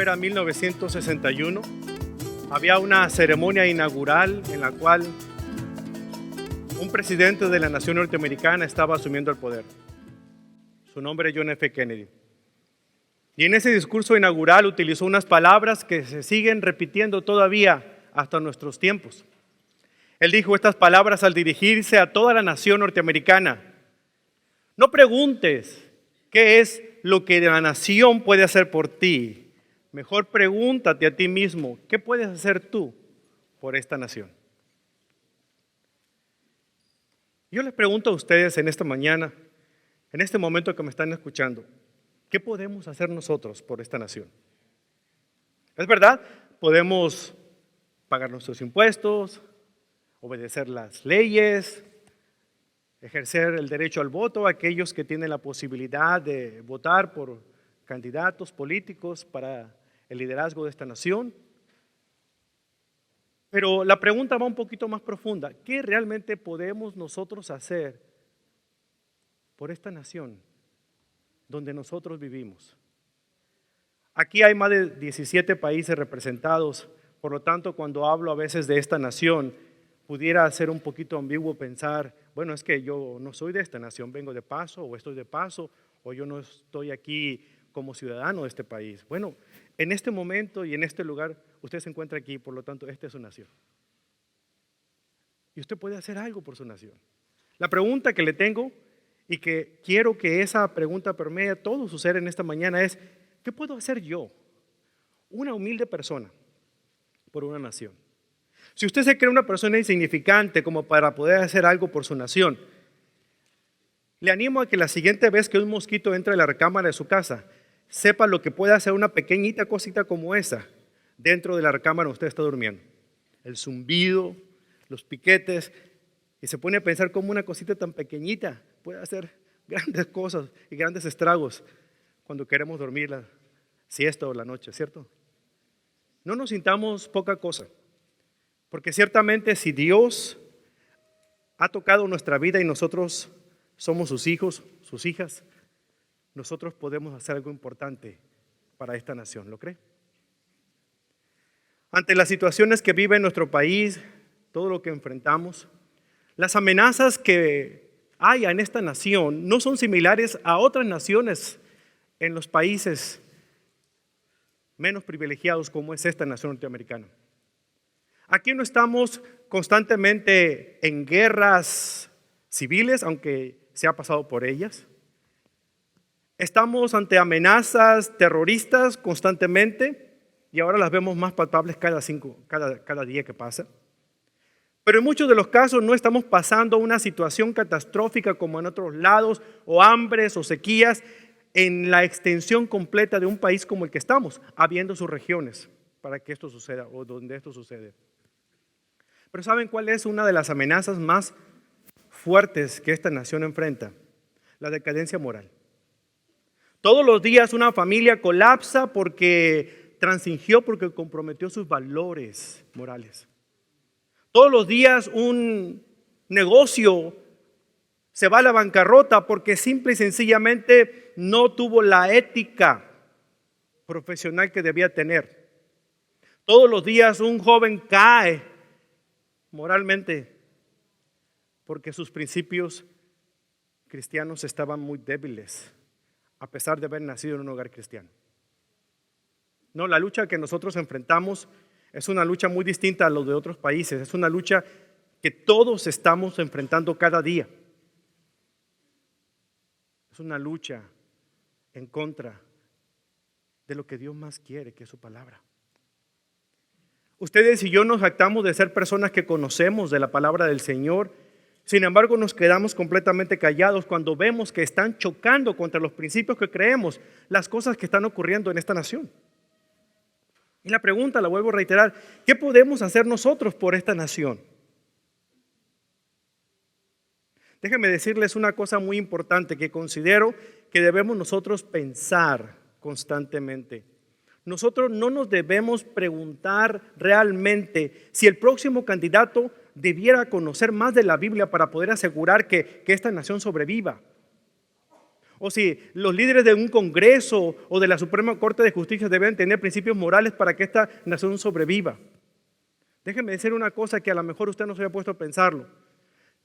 era 1961, había una ceremonia inaugural en la cual un presidente de la nación norteamericana estaba asumiendo el poder. Su nombre es John F. Kennedy. Y en ese discurso inaugural utilizó unas palabras que se siguen repitiendo todavía hasta nuestros tiempos. Él dijo estas palabras al dirigirse a toda la nación norteamericana: no preguntes qué es lo que la nación puede hacer por ti. Mejor pregúntate a ti mismo, ¿qué puedes hacer tú por esta nación? Yo les pregunto a ustedes en esta mañana, en este momento que me están escuchando, ¿qué podemos hacer nosotros por esta nación? Es verdad, podemos pagar nuestros impuestos, obedecer las leyes, ejercer el derecho al voto a aquellos que tienen la posibilidad de votar por candidatos políticos para el liderazgo de esta nación. Pero la pregunta va un poquito más profunda. ¿Qué realmente podemos nosotros hacer por esta nación donde nosotros vivimos? Aquí hay más de 17 países representados, por lo tanto, cuando hablo a veces de esta nación, pudiera ser un poquito ambiguo pensar, bueno, es que yo no soy de esta nación, vengo de paso, o estoy de paso, o yo no estoy aquí como ciudadano de este país. Bueno, en este momento y en este lugar, usted se encuentra aquí, por lo tanto, esta es su nación. Y usted puede hacer algo por su nación. La pregunta que le tengo, y que quiero que esa pregunta permee todo su ser en esta mañana, es: ¿qué puedo hacer yo, una humilde persona, por una nación? Si usted se cree una persona insignificante como para poder hacer algo por su nación, le animo a que la siguiente vez que un mosquito entre a la recámara de su casa, sepa lo que puede hacer una pequeñita cosita como esa dentro de la recámara donde usted está durmiendo. El zumbido, los piquetes, y se pone a pensar cómo una cosita tan pequeñita puede hacer grandes cosas y grandes estragos cuando queremos dormir la siesta o la noche, ¿cierto? No nos sintamos poca cosa, porque ciertamente si Dios ha tocado nuestra vida y nosotros somos sus hijos, sus hijas, nosotros podemos hacer algo importante para esta nación, ¿lo cree? Ante las situaciones que vive nuestro país, todo lo que enfrentamos, las amenazas que hay en esta nación no son similares a otras naciones en los países menos privilegiados como es esta nación norteamericana. Aquí no estamos constantemente en guerras civiles, aunque se ha pasado por ellas. Estamos ante amenazas terroristas constantemente y ahora las vemos más palpables cada día que pasa. Pero en muchos de los casos no estamos pasando una situación catastrófica como en otros lados, o hambres o sequías en la extensión completa de un país como el que estamos, habiendo sus regiones para que esto suceda o donde esto sucede. Pero ¿saben cuál es una de las amenazas más fuertes que esta nación enfrenta? La decadencia moral. Todos los días una familia colapsa porque transigió, porque comprometió sus valores morales. Todos los días un negocio se va a la bancarrota porque simple y sencillamente no tuvo la ética profesional que debía tener. Todos los días un joven cae moralmente porque sus principios cristianos estaban muy débiles, a pesar de haber nacido en un hogar cristiano. No, la lucha que nosotros enfrentamos es una lucha muy distinta a lo de otros países. Es una lucha que todos estamos enfrentando cada día. Es una lucha en contra de lo que Dios más quiere, que es su palabra. Ustedes y yo nos jactamos de ser personas que conocemos de la palabra del Señor. Sin embargo, nos quedamos completamente callados cuando vemos que están chocando contra los principios que creemos, las cosas que están ocurriendo en esta nación. Y la pregunta, la vuelvo a reiterar: ¿qué podemos hacer nosotros por esta nación? Déjenme decirles una cosa muy importante que considero que debemos nosotros pensar constantemente. Nosotros no nos debemos preguntar realmente si el próximo candidato debiera conocer más de la Biblia para poder asegurar que esta nación sobreviva. O si los líderes de un congreso o de la Suprema Corte de Justicia deben tener principios morales para que esta nación sobreviva. Déjeme decir una cosa que a lo mejor usted no se había puesto a pensarlo.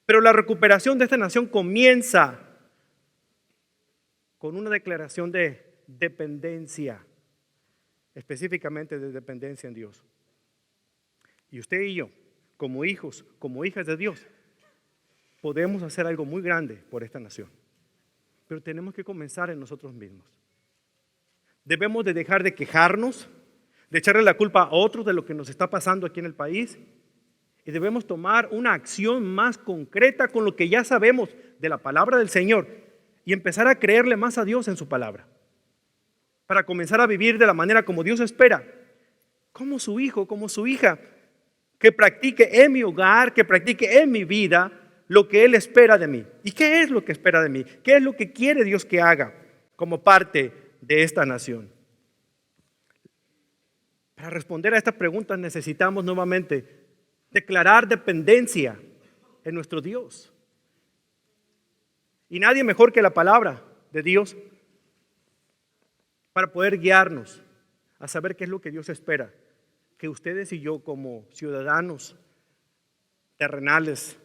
Pero la recuperación de esta nación comienza con una declaración de dependencia, específicamente de dependencia en Dios. Y usted y yo, como hijos, como hijas de Dios, podemos hacer algo muy grande por esta nación. Pero tenemos que comenzar en nosotros mismos. Debemos de dejar de quejarnos, de echarle la culpa a otros de lo que nos está pasando aquí en el país. Y debemos tomar una acción más concreta con lo que ya sabemos de la palabra del Señor y empezar a creerle más a Dios en su palabra. Para comenzar a vivir de la manera como Dios espera, como su hijo, como su hija, que practique en mi hogar, que practique en mi vida lo que Él espera de mí. ¿Y qué es lo que espera de mí? ¿Qué es lo que quiere Dios que haga como parte de esta nación? Para responder a estas preguntas necesitamos nuevamente declarar dependencia en nuestro Dios. Y nadie mejor que la palabra de Dios para poder guiarnos a saber qué es lo que Dios espera que ustedes y yo como ciudadanos terrenales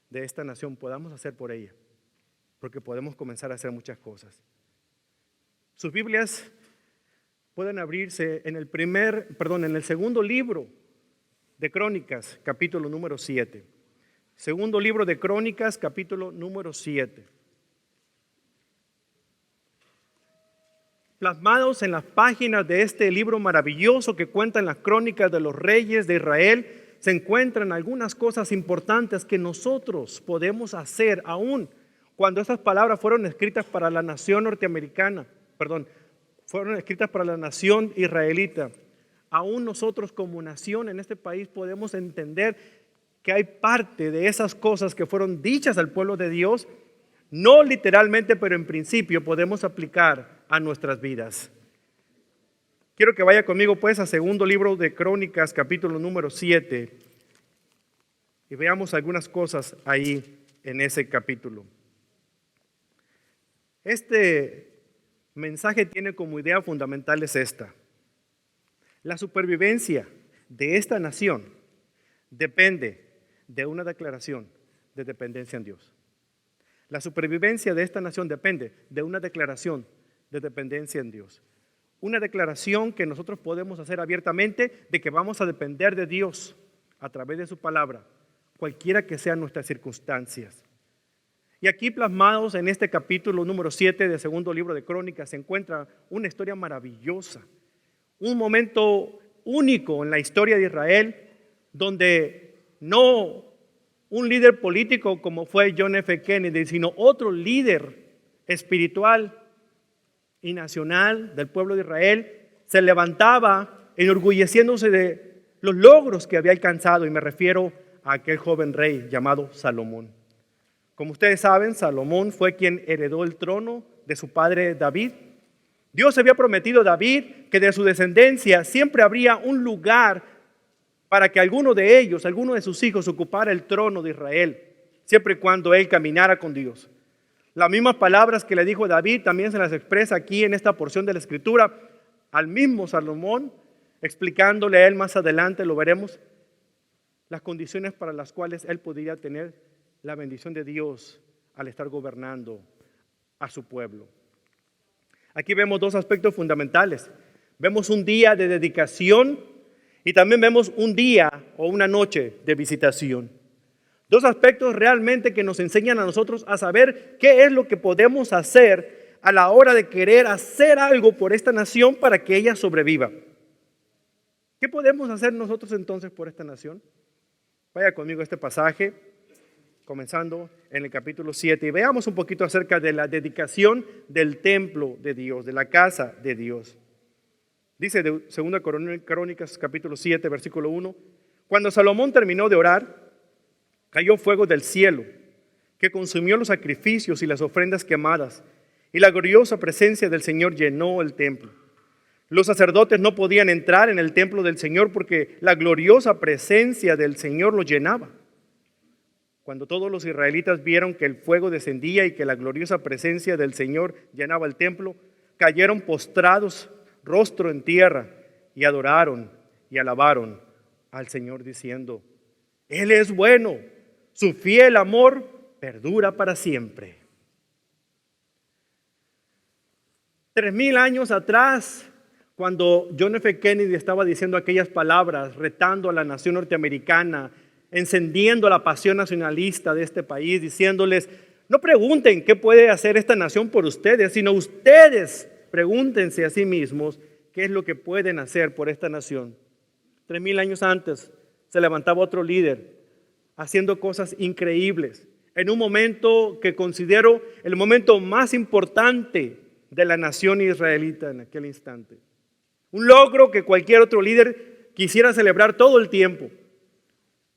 de esta nación podamos hacer por ella, porque podemos comenzar a hacer muchas cosas. Sus Biblias pueden abrirse en el segundo libro de Crónicas, capítulo número 7. Segundo libro de Crónicas, capítulo número 7. Plasmados en las páginas de este libro maravilloso que cuentan las crónicas de los reyes de Israel, se encuentran algunas cosas importantes que nosotros podemos hacer aún cuando estas palabras fueron escritas para la nación fueron escritas para la nación israelita. Aún nosotros como nación en este país podemos entender que hay parte de esas cosas que fueron dichas al pueblo de Dios, no literalmente, pero en principio podemos aplicar a nuestras vidas. Quiero que vaya conmigo pues a segundo libro de Crónicas, capítulo número 7, y veamos algunas cosas ahí en ese capítulo. Este mensaje tiene como idea fundamental es esta: la supervivencia de esta nación depende de una declaración de dependencia en Dios. La supervivencia de esta nación depende de una declaración de dependencia en Dios. Una declaración que nosotros podemos hacer abiertamente de que vamos a depender de Dios a través de su palabra, cualquiera que sean nuestras circunstancias. Y aquí plasmados en este capítulo número 7 del segundo libro de Crónicas se encuentra una historia maravillosa, un momento único en la historia de Israel, donde no un líder político como fue John F. Kennedy, sino otro líder espiritual y nacional del pueblo de Israel se levantaba enorgulleciéndose de los logros que había alcanzado, y me refiero a aquel joven rey llamado Salomón. Como ustedes saben, Salomón fue quien heredó el trono de su padre David. Dios había prometido a David que de su descendencia siempre habría un lugar para que alguno de sus hijos ocupara el trono de Israel, siempre y cuando él caminara con Dios. Las mismas palabras que le dijo David también se las expresa aquí en esta porción de la Escritura al mismo Salomón, explicándole a él más adelante, lo veremos, las condiciones para las cuales él podría tener la bendición de Dios al estar gobernando a su pueblo. Aquí vemos dos aspectos fundamentales. Vemos un día de dedicación y también vemos un día o una noche de visitación. Dos aspectos realmente que nos enseñan a nosotros a saber qué es lo que podemos hacer a la hora de querer hacer algo por esta nación para que ella sobreviva. ¿Qué podemos hacer nosotros entonces por esta nación? Vaya conmigo a este pasaje, comenzando en el capítulo 7, y veamos un poquito acerca de la dedicación del templo de Dios, de la casa de Dios. Dice de 2 Crónicas capítulo 7, versículo 1, cuando Salomón terminó de orar, cayó fuego del cielo, que consumió los sacrificios y las ofrendas quemadas, y la gloriosa presencia del Señor llenó el templo. Los sacerdotes no podían entrar en el templo del Señor porque la gloriosa presencia del Señor lo llenaba. Cuando todos los israelitas vieron que el fuego descendía y que la gloriosa presencia del Señor llenaba el templo, cayeron postrados, rostro en tierra, y adoraron y alabaron al Señor diciendo: Él es bueno, su fiel amor perdura para siempre. 3000 años atrás, cuando John F. Kennedy estaba diciendo aquellas palabras, retando a la nación norteamericana, encendiendo la pasión nacionalista de este país, diciéndoles: no pregunten qué puede hacer esta nación por ustedes, sino ustedes pregúntense a sí mismos qué es lo que pueden hacer por esta nación. 3000 años antes se levantaba otro líder haciendo cosas increíbles en un momento que considero el momento más importante de la nación israelita en aquel instante. Un logro que cualquier otro líder quisiera celebrar todo el tiempo.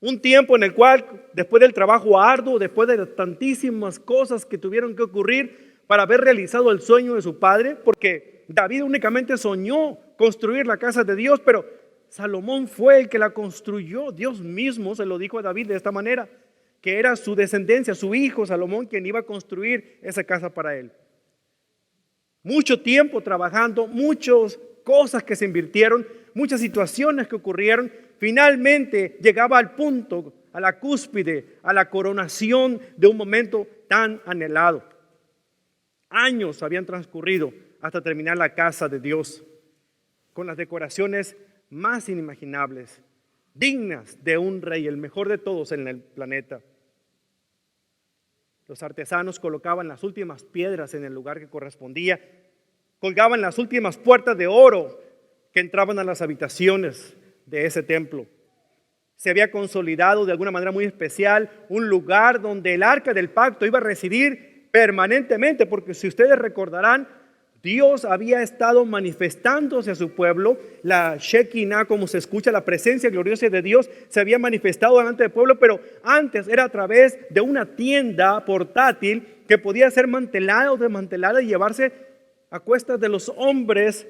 Un tiempo en el cual, después del trabajo arduo, después de tantísimas cosas que tuvieron que ocurrir para haber realizado el sueño de su padre, porque David únicamente soñó construir la casa de Dios, pero Salomón fue el que la construyó. Dios mismo se lo dijo a David de esta manera, que era su descendencia, su hijo Salomón, quien iba a construir esa casa para él. Mucho tiempo trabajando, muchas cosas que se invirtieron, muchas situaciones que ocurrieron. Finalmente llegaba al punto, a la cúspide, a la coronación de un momento tan anhelado. Años habían transcurrido hasta terminar la casa de Dios, con las decoraciones más inimaginables, dignas de un rey, el mejor de todos en el planeta. Los artesanos colocaban las últimas piedras en el lugar que correspondía, colgaban las últimas puertas de oro que entraban a las habitaciones de ese templo. Se había consolidado de alguna manera muy especial un lugar donde el arca del pacto iba a residir permanentemente, porque si ustedes recordarán, Dios había estado manifestándose a su pueblo. La Shekinah, como se escucha, la presencia gloriosa de Dios se había manifestado delante del pueblo, pero antes era a través de una tienda portátil que podía ser mantelada o desmantelada y llevarse a cuestas de los hombres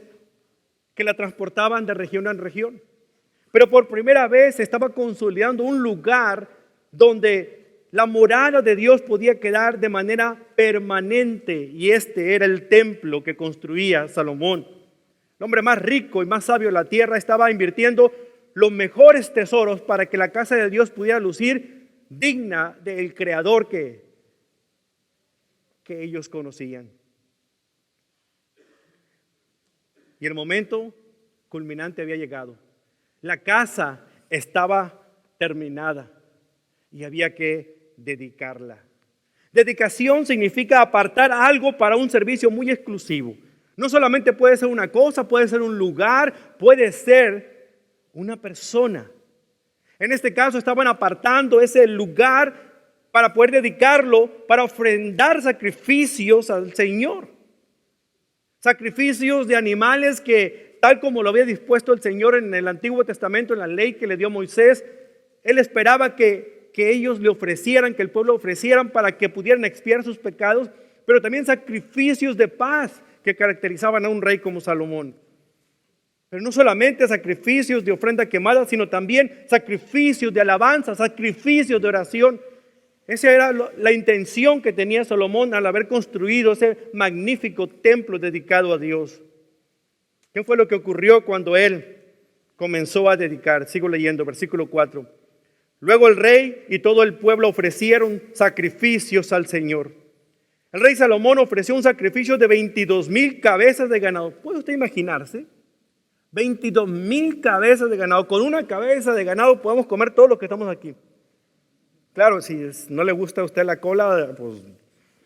que la transportaban de región en región. Pero por primera vez se estaba consolidando un lugar donde la morada de Dios podía quedar de manera permanente, y este era el templo que construía Salomón. El hombre más rico y más sabio de la tierra estaba invirtiendo los mejores tesoros para que la casa de Dios pudiera lucir digna del creador que ellos conocían. Y el momento culminante había llegado. La casa estaba terminada y había que dedicarla. Dedicación significa apartar algo para un servicio muy exclusivo. No solamente puede ser una cosa, puede ser un lugar, puede ser una persona. En este caso estaban apartando ese lugar para poder dedicarlo, para ofrendar sacrificios al Señor. Sacrificios de animales que, tal como lo había dispuesto el Señor en el Antiguo Testamento, en la ley que le dio Moisés, Él esperaba que ellos le ofrecieran, que el pueblo ofrecieran para que pudieran expiar sus pecados, pero también sacrificios de paz que caracterizaban a un rey como Salomón. Pero no solamente sacrificios de ofrenda quemada, sino también sacrificios de alabanza, sacrificios de oración. Esa era la intención que tenía Salomón al haber construido ese magnífico templo dedicado a Dios. ¿Qué fue lo que ocurrió cuando él comenzó a dedicar? Sigo leyendo, versículo 4. Luego el rey y todo el pueblo ofrecieron sacrificios al Señor. El rey Salomón ofreció un sacrificio de 22,000 cabezas de ganado. ¿Puede usted imaginarse? 22,000 cabezas de ganado. Con una cabeza de ganado podemos comer todos los que estamos aquí. Claro, si no le gusta a usted la cola, pues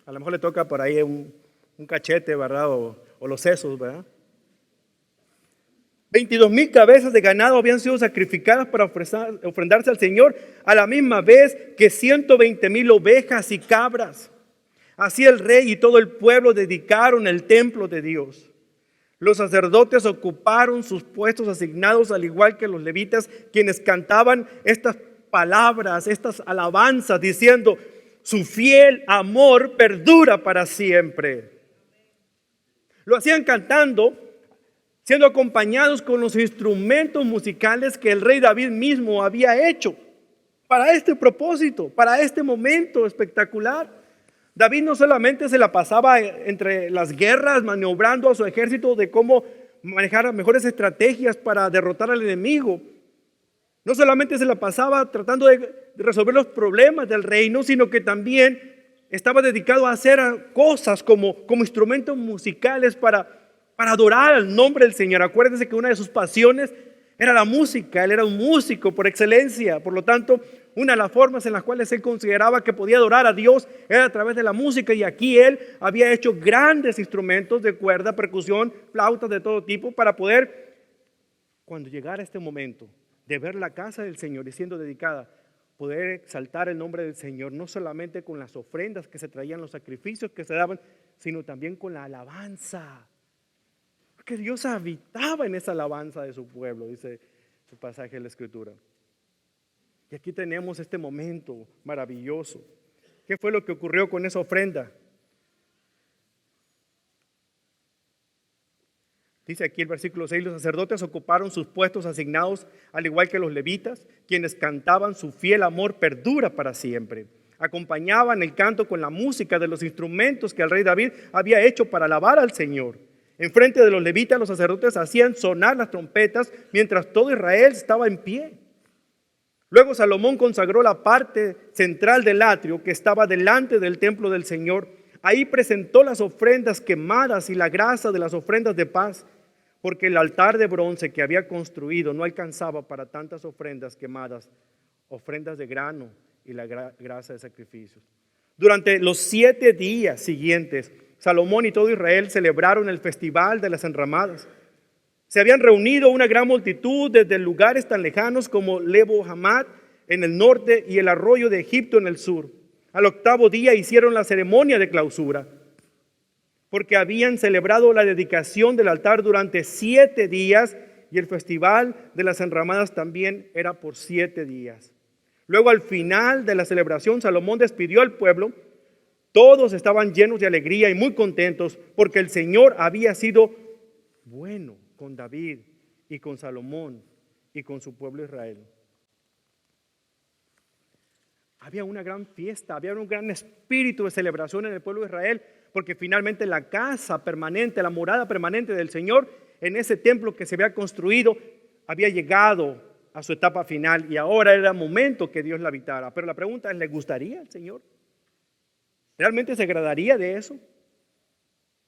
a lo mejor le toca por ahí un cachete, ¿verdad? O los sesos, ¿verdad? 22,000 cabezas de ganado habían sido sacrificadas para ofrendarse al Señor, a la misma vez que 120,000 ovejas y cabras. Así el rey y todo el pueblo dedicaron el templo de Dios. Los sacerdotes ocuparon sus puestos asignados, al igual que los levitas, quienes cantaban estas palabras, estas alabanzas, diciendo: su fiel amor perdura para siempre. Lo hacían cantando, siendo acompañados con los instrumentos musicales que el rey David mismo había hecho. para este propósito, para este momento espectacular. David no solamente se la pasaba entre las guerras, maniobrando a su ejército de cómo manejar mejores estrategias para derrotar al enemigo. No solamente se la pasaba tratando de resolver los problemas del reino, sino que también estaba dedicado a hacer cosas como instrumentos musicales para adorar al nombre del Señor. Acuérdense que una de sus pasiones era la música. Él era un músico por excelencia. Por lo tanto, una de las formas en las cuales él consideraba que podía adorar a Dios era a través de la música. Y aquí él había hecho grandes instrumentos de cuerda, percusión, flautas de todo tipo para poder, cuando llegara este momento de ver la casa del Señor y siendo dedicada, poder exaltar el nombre del Señor, no solamente con las ofrendas que se traían, los sacrificios que se daban, sino también con la alabanza. Porque Dios habitaba en esa alabanza de su pueblo, dice su pasaje de la Escritura. Y aquí tenemos este momento maravilloso. ¿Qué fue lo que ocurrió con esa ofrenda? Dice aquí el versículo 6, los sacerdotes ocuparon sus puestos asignados, al igual que los levitas, quienes cantaban su fiel amor perdura para siempre. Acompañaban el canto con la música de los instrumentos que el rey David había hecho para alabar al Señor. Enfrente de los levitas, los sacerdotes hacían sonar las trompetas mientras todo Israel estaba en pie. Luego Salomón consagró la parte central del atrio que estaba delante del templo del Señor. Ahí presentó las ofrendas quemadas y la grasa de las ofrendas de paz, porque el altar de bronce que había construido no alcanzaba para tantas ofrendas quemadas, ofrendas de grano y la grasa de sacrificios. Durante los 7 días siguientes, Salomón y todo Israel celebraron el festival de las enramadas. Se habían reunido una gran multitud desde lugares tan lejanos como Lebo Hamad en el norte y el arroyo de Egipto en el sur. Al 8º día hicieron la ceremonia de clausura, porque habían celebrado la dedicación del altar durante 7 días y el festival de las enramadas también era por 7 días. Luego, al final de la celebración, Salomón despidió al pueblo. Todos estaban llenos de alegría y muy contentos porque el Señor había sido bueno con David y con Salomón y con su pueblo Israel. Había una gran fiesta, había un gran espíritu de celebración en el pueblo de Israel, porque finalmente la casa permanente, la morada permanente del Señor, en ese templo que se había construido, había llegado a su etapa final y ahora era el momento que Dios la habitara. Pero la pregunta es, ¿le gustaría al Señor? ¿Realmente se agradaría de eso?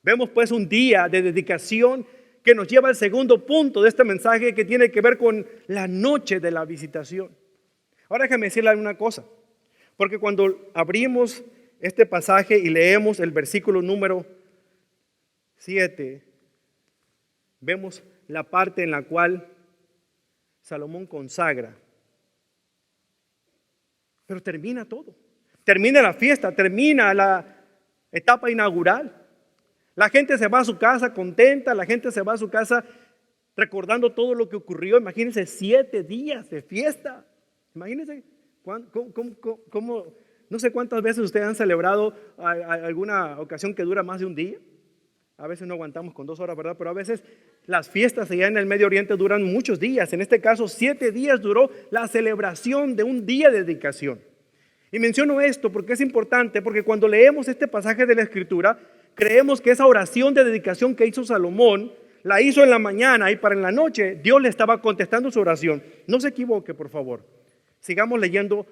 Vemos pues un día de dedicación que nos lleva al segundo punto de este mensaje, que tiene que ver con la noche de la visitación. Ahora déjame decirle una cosa, porque cuando abrimos este pasaje y leemos el versículo número 7, vemos la parte en la cual Salomón consagra. Pero termina todo. Termina la fiesta, termina la etapa inaugural. La gente se va a su casa contenta, la gente se va a su casa recordando todo lo que ocurrió. Imagínense 7 días de fiesta. Imagínense cómo, no sé cuántas veces ustedes han celebrado alguna ocasión que dura más de un día. A veces no aguantamos con 2 horas, ¿verdad? Pero a veces las fiestas allá en el Medio Oriente duran muchos días. En este caso, 7 días duró la celebración de un día de dedicación. Y menciono esto porque es importante, porque cuando leemos este pasaje de la Escritura, creemos que esa oración de dedicación que hizo Salomón, la hizo en la mañana y para en la noche Dios le estaba contestando su oración. No se equivoque, por favor. Sigamos leyendo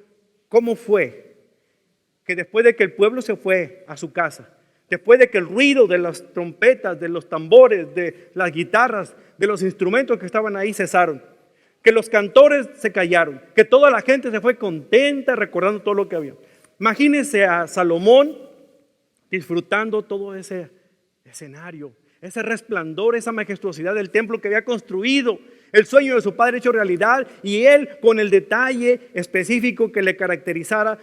cómo fue que después de que el pueblo se fue a su casa, después de que el ruido de las trompetas, de los tambores, de las guitarras, de los instrumentos que estaban ahí cesaron, que los cantores se callaron, que toda la gente se fue contenta recordando todo lo que había. Imagínense a Salomón disfrutando todo ese escenario, ese resplandor, esa majestuosidad del templo que había construido, el sueño de su padre hecho realidad, y él con el detalle específico que le caracterizaba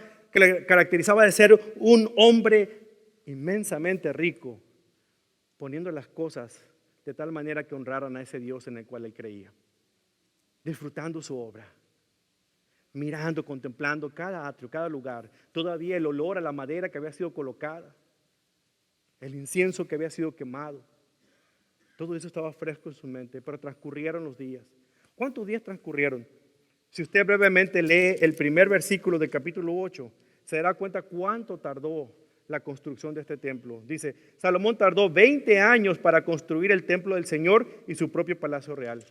de ser un hombre inmensamente rico, poniendo las cosas de tal manera que honraran a ese Dios en el cual él creía, disfrutando su obra, mirando, contemplando cada atrio, cada lugar, todavía el olor a la madera que había sido colocada, el incienso que había sido quemado. Todo eso estaba fresco en su mente, pero transcurrieron los días. ¿Cuántos días transcurrieron? Si usted brevemente lee el primer versículo del capítulo 8, se dará cuenta cuánto tardó la construcción de este templo. Dice, Salomón tardó 20 años para construir el templo del Señor y su propio palacio real.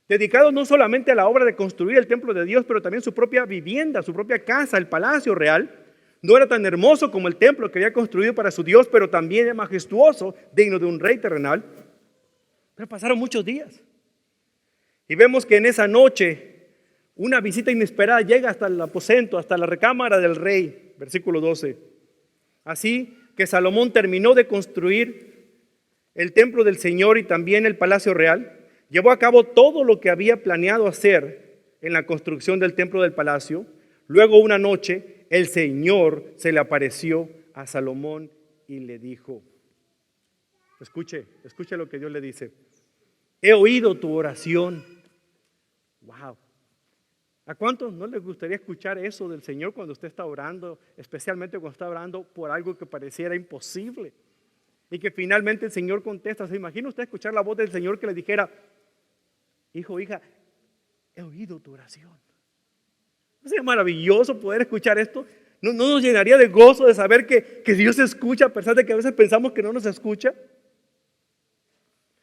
Dedicado no solamente a la obra de construir el templo de Dios, pero también su propia vivienda, su propia casa, el palacio real. No era tan hermoso como el templo que había construido para su Dios, pero también era majestuoso, digno de un rey terrenal. Pero pasaron muchos días. Y vemos que en esa noche una visita inesperada llega hasta el aposento, hasta la recámara del rey. Versículo 12. Así que Salomón terminó de construir el templo del Señor y también el palacio real. Llevó a cabo todo lo que había planeado hacer en la construcción del templo del palacio. Luego una noche el Señor se le apareció a Salomón y le dijo, escuche lo que Dios le dice. He oído tu oración. Wow. ¿A cuántos no les gustaría escuchar eso del Señor cuando usted está orando, especialmente cuando está orando por algo que pareciera imposible? Y que finalmente el Señor contesta. ¿Se imagina usted escuchar la voz del Señor que le dijera, hijo, hija, he oído tu oración? ¿No sería maravilloso poder escuchar esto? ¿No nos llenaría de gozo de saber que Dios escucha a pesar de que a veces pensamos que no nos escucha?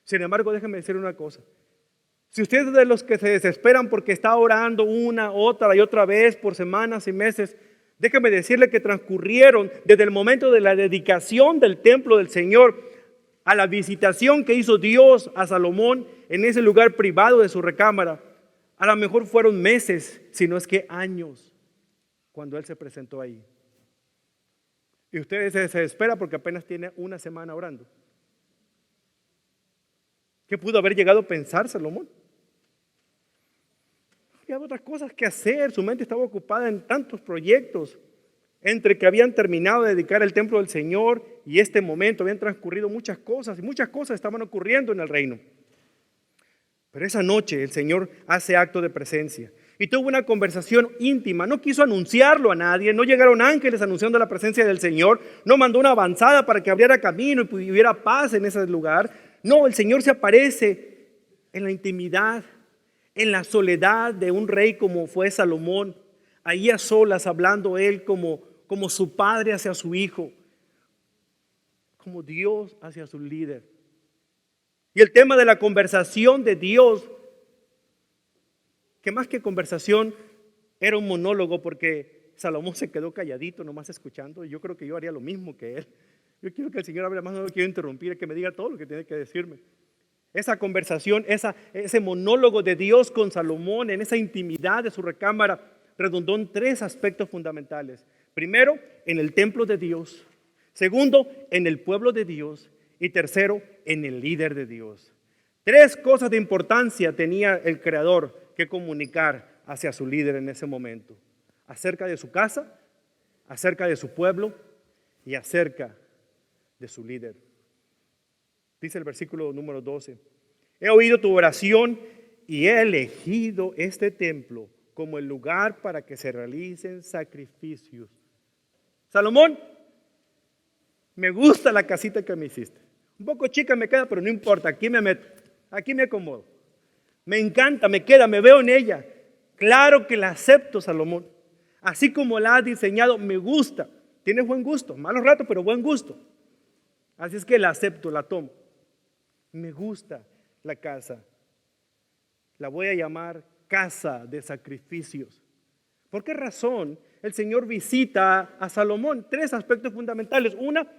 Sin embargo, déjeme decir una cosa. Si usted es de los que se desesperan porque está orando una, otra y otra vez por semanas y meses, déjeme decirle que transcurrieron desde el momento de la dedicación del templo del Señor a la visitación que hizo Dios a Salomón en ese lugar privado de su recámara. A lo mejor fueron meses, si no es que años, cuando Él se presentó ahí. Y usted se desespera porque apenas tiene una semana orando. ¿Qué pudo haber llegado a pensar Salomón? Había otras cosas que hacer, su mente estaba ocupada en tantos proyectos. Entre que habían terminado de dedicar el templo del Señor y este momento habían transcurrido muchas cosas y muchas cosas estaban ocurriendo en el reino. Pero esa noche el Señor hace acto de presencia y tuvo una conversación íntima. No quiso anunciarlo a nadie, no llegaron ángeles anunciando la presencia del Señor, no mandó una avanzada para que abriera camino y hubiera paz en ese lugar. No, el Señor se aparece en la intimidad, en la soledad de un rey como fue Salomón, ahí a solas hablando él como su padre hacia su hijo, como Dios hacia su líder. Y el tema de la conversación de Dios, que más que conversación era un monólogo, porque Salomón se quedó calladito nomás escuchando, y yo creo que yo haría lo mismo que él. Yo quiero que el Señor hable más, no lo quiero interrumpir, que me diga todo lo que tiene que decirme. Esa conversación, ese monólogo de Dios con Salomón en esa intimidad de su recámara redundó en tres aspectos fundamentales. Primero, en el templo de Dios. Segundo, en el pueblo de Dios. Y tercero, en el líder de Dios. Tres cosas de importancia tenía el Creador que comunicar hacia su líder en ese momento. Acerca de su casa, acerca de su pueblo y acerca de su líder. Dice el versículo número 12. He oído tu oración y he elegido este templo como el lugar para que se realicen sacrificios. Salomón, me gusta la casita que me hiciste. Un poco chica me queda, pero no importa, aquí me meto, aquí me acomodo. Me encanta, me queda, me veo en ella. Claro que la acepto, Salomón. Así como la has diseñado, me gusta. Tienes buen gusto, malos ratos, pero buen gusto. Así es que la acepto, la tomo. Me gusta la casa. La voy a llamar casa de sacrificios. ¿Por qué razón el Señor visita a Salomón? Tres aspectos fundamentales. Una,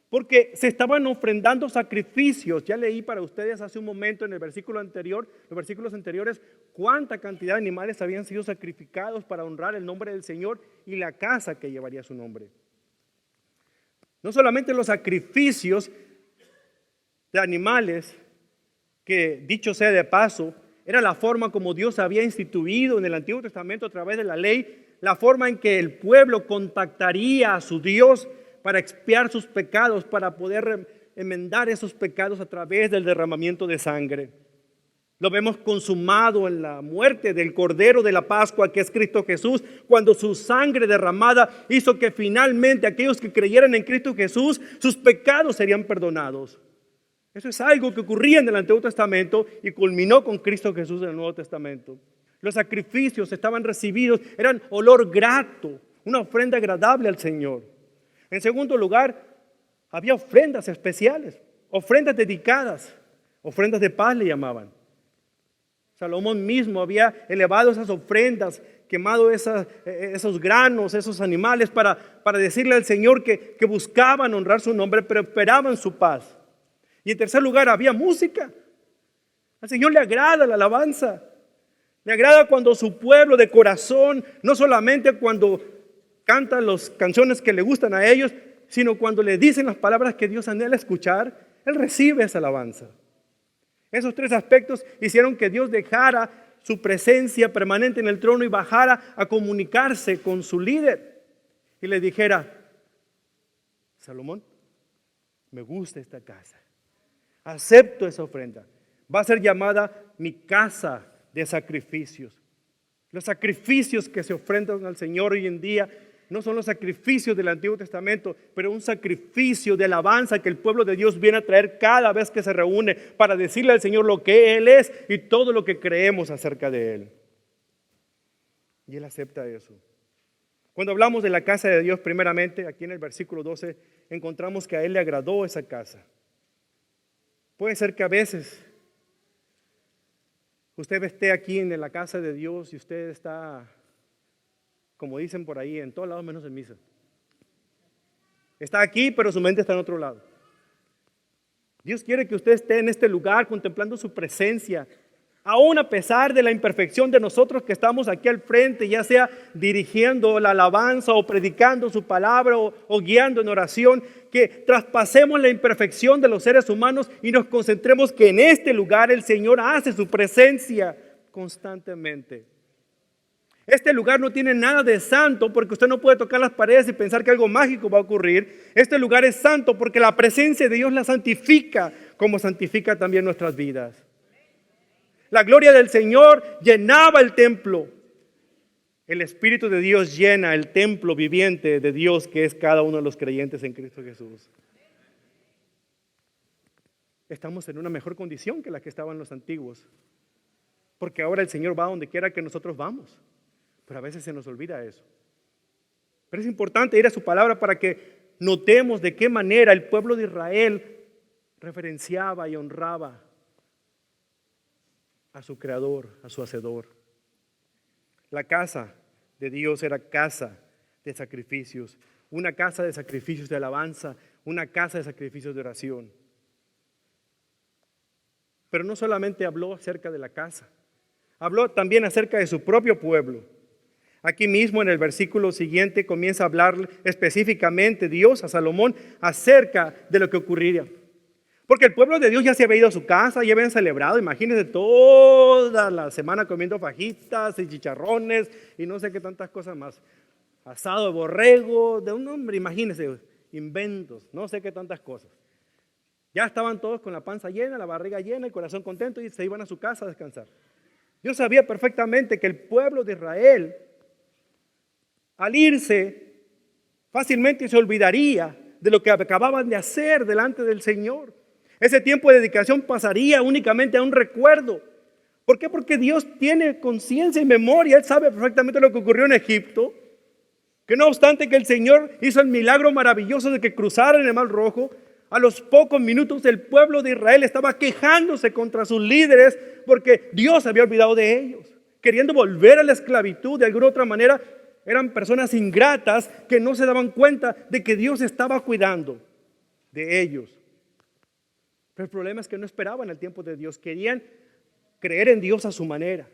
porque se estaban ofrendando sacrificios. Ya leí para ustedes hace un momento en el versículo anterior, los versículos anteriores, cuánta cantidad de animales habían sido sacrificados para honrar el nombre del Señor y la casa que llevaría su nombre. No solamente los sacrificios de animales, que dicho sea de paso, era la forma como Dios había instituido en el Antiguo Testamento a través de la ley, la forma en que el pueblo contactaría a su Dios para expiar sus pecados, para poder enmendar esos pecados a través del derramamiento de sangre. Lo vemos consumado en la muerte del Cordero de la Pascua, que es Cristo Jesús, cuando su sangre derramada hizo que finalmente aquellos que creyeran en Cristo Jesús, sus pecados serían perdonados. Eso es algo que ocurría en el Antiguo Testamento y culminó con Cristo Jesús en el Nuevo Testamento. Los sacrificios estaban recibidos, eran olor grato, una ofrenda agradable al Señor. En segundo lugar, había ofrendas especiales, ofrendas dedicadas, ofrendas de paz le llamaban. Salomón mismo había elevado esas ofrendas, quemado esos granos, esos animales para decirle al Señor que buscaban honrar su nombre, pero esperaban su paz. Y en tercer lugar, había música. Al Señor le agrada la alabanza. Le agrada cuando su pueblo de corazón, no solamente cuando cantan las canciones que le gustan a ellos, sino cuando le dicen las palabras que Dios anhela escuchar, Él recibe esa alabanza. Esos tres aspectos hicieron que Dios dejara su presencia permanente en el trono y bajara a comunicarse con su líder. Y le dijera: Salomón, me gusta esta casa. Acepto esa ofrenda. Va a ser llamada mi casa de sacrificios. Los sacrificios que se ofrendan al Señor hoy en día no son los sacrificios del Antiguo Testamento, pero un sacrificio de alabanza que el pueblo de Dios viene a traer cada vez que se reúne para decirle al Señor lo que Él es y todo lo que creemos acerca de Él. Y Él acepta eso. Cuando hablamos de la casa de Dios, primeramente, aquí en el versículo 12, encontramos que a Él le agradó esa casa. Puede ser que a veces usted esté aquí en la casa de Dios y usted está, como dicen por ahí, en todos lados menos en misa. Está aquí, pero su mente está en otro lado. Dios quiere que usted esté en este lugar contemplando su presencia, aún a pesar de la imperfección de nosotros que estamos aquí al frente, ya sea dirigiendo la alabanza o predicando su palabra o guiando en oración, que traspasemos la imperfección de los seres humanos y nos concentremos que en este lugar el Señor hace su presencia constantemente. Este lugar no tiene nada de santo porque usted no puede tocar las paredes y pensar que algo mágico va a ocurrir. Este lugar es santo porque la presencia de Dios la santifica, como santifica también nuestras vidas. La gloria del Señor llenaba el templo. El Espíritu de Dios llena el templo viviente de Dios, que es cada uno de los creyentes en Cristo Jesús. Estamos en una mejor condición que la que estaban los antiguos, porque ahora el Señor va donde quiera que nosotros vamos, pero a veces se nos olvida eso. Pero es importante ir a su palabra para que notemos de qué manera el pueblo de Israel reverenciaba y honraba a su Creador, a su Hacedor. La casa de Dios era casa de sacrificios, una casa de sacrificios de alabanza, una casa de sacrificios de oración. Pero no solamente habló acerca de la casa, habló también acerca de su propio pueblo. Aquí mismo en el versículo siguiente comienza a hablar específicamente Dios a Salomón acerca de lo que ocurriría. Porque el pueblo de Dios ya se había ido a su casa, ya habían celebrado, imagínense toda la semana comiendo fajitas y chicharrones y no sé qué tantas cosas más. Asado de borrego, de un hombre, imagínense, inventos, no sé qué tantas cosas. Ya estaban todos con la panza llena, la barriga llena, el corazón contento y se iban a su casa a descansar. Dios sabía perfectamente que el pueblo de Israel, al irse, fácilmente se olvidaría de lo que acababan de hacer delante del Señor. Ese tiempo de dedicación pasaría únicamente a un recuerdo. ¿Por qué? Porque Dios tiene conciencia y memoria. Él sabe perfectamente lo que ocurrió en Egipto. Que no obstante que el Señor hizo el milagro maravilloso de que cruzaran el Mar Rojo, a los pocos minutos el pueblo de Israel estaba quejándose contra sus líderes porque Dios había olvidado de ellos, queriendo volver a la esclavitud de alguna otra manera. Eran personas ingratas que no se daban cuenta de que Dios estaba cuidando de ellos. Pero el problema es que no esperaban el tiempo de Dios. Querían creer en Dios a su manera.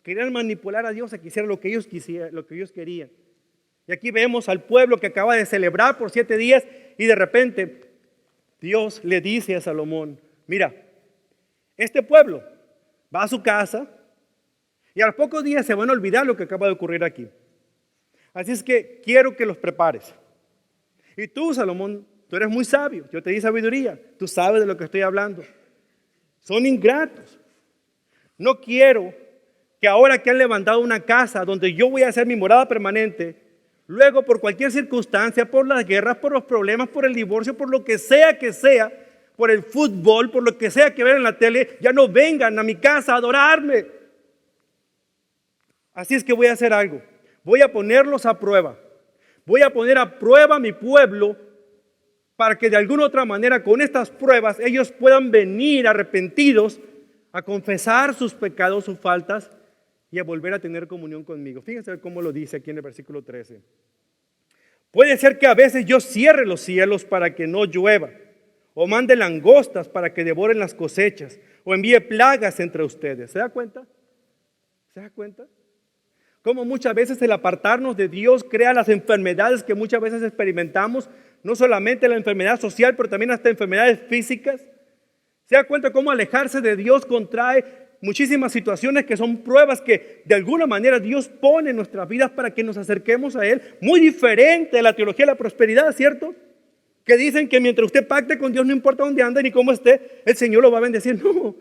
Querían manipular a Dios a que hiciera lo que ellos quisieran, lo que ellos querían. Y aquí vemos al pueblo que acaba de celebrar por 7 días y de repente Dios le dice a Salomón: mira, este pueblo va a su casa y a los pocos días se van a olvidar lo que acaba de ocurrir aquí. Así es que quiero que los prepares. Y tú, Salomón, tú eres muy sabio, yo te di sabiduría, tú sabes de lo que estoy hablando. Son ingratos. No quiero que ahora que han levantado una casa donde yo voy a hacer mi morada permanente, luego por cualquier circunstancia, por las guerras, por los problemas, por el divorcio, por lo que sea, por el fútbol, por lo que sea que vean en la tele, ya no vengan a mi casa a adorarme. Así es que voy a hacer algo. Voy a ponerlos a prueba. Voy a poner a prueba a mi pueblo para que de alguna otra manera con estas pruebas ellos puedan venir arrepentidos a confesar sus pecados, sus faltas y a volver a tener comunión conmigo. Fíjense cómo lo dice aquí en el versículo 13. Puede ser que a veces yo cierre los cielos para que no llueva, o mande langostas para que devoren las cosechas, o envíe plagas entre ustedes. ¿Se da cuenta? ¿Se da cuenta? Cómo muchas veces el apartarnos de Dios crea las enfermedades que muchas veces experimentamos, no solamente la enfermedad social, pero también hasta enfermedades físicas. ¿Se da cuenta cómo alejarse de Dios contrae muchísimas situaciones que son pruebas que de alguna manera Dios pone en nuestras vidas para que nos acerquemos a Él? Muy diferente de la teología de la prosperidad, ¿cierto? Que dicen que mientras usted pacte con Dios, no importa dónde ande ni cómo esté, el Señor lo va a bendecir. No,